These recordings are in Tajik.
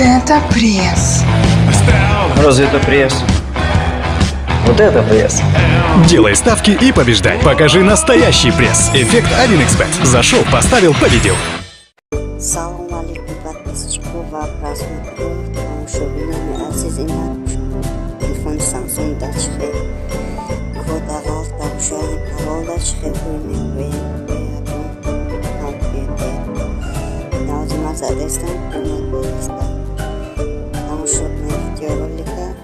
это пресс. Разве это пресс? Вот это пресс. Делай ставки и побеждай. Покажи настоящий пресс. Эффект 1xbet. Зашел, поставил, победил. Салам алейкум, подписчиков, просмотров. Шубинами азизина. Телефон Samsung дачхе. Кодавал тавшай, парол дачхе. Наузима задестан, кумадистан. Наушотный видеоролика.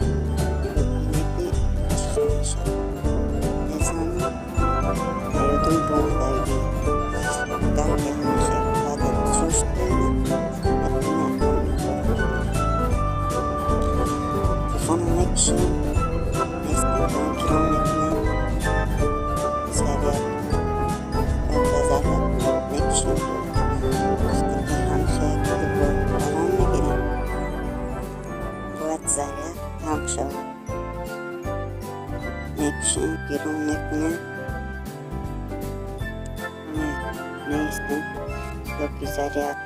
Заряд.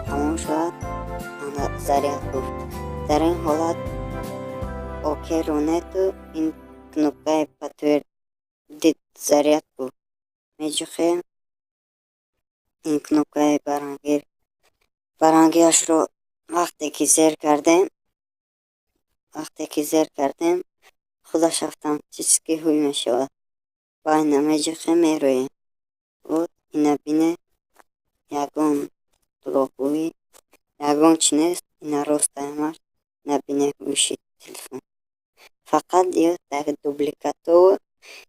Тамом шуд. Заряд гуфт. Дар ин ҳолат окей ронету ин кнопкаи подтвердит заряд гуфт. Меҷухем ин кнопкаи барангиашро вақте ки зер кардем худаш автоматически ҳуй мешавад. Байна меҷухем мероем. Вот ина бине ягон дурогӯӣ, ягон чи нест, ина ростаамаш набине ҳӯши телефон. Фақат ё так дубликатово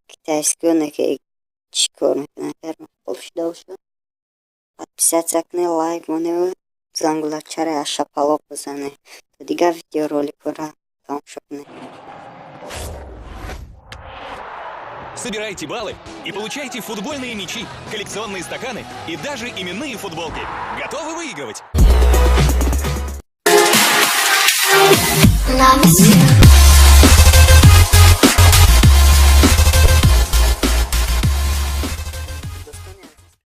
китайскиёне ки чӣ кор мекунад кор шуда бошад. Подписаться кунед, лайк монед, зангулачаро шапалок бизанед. То дигар видеороликҳоро тамошо кунед. Собирайте баллы и получайте футбольные мячи, коллекционные стаканы и даже именные футболки. Готовы выигрывать?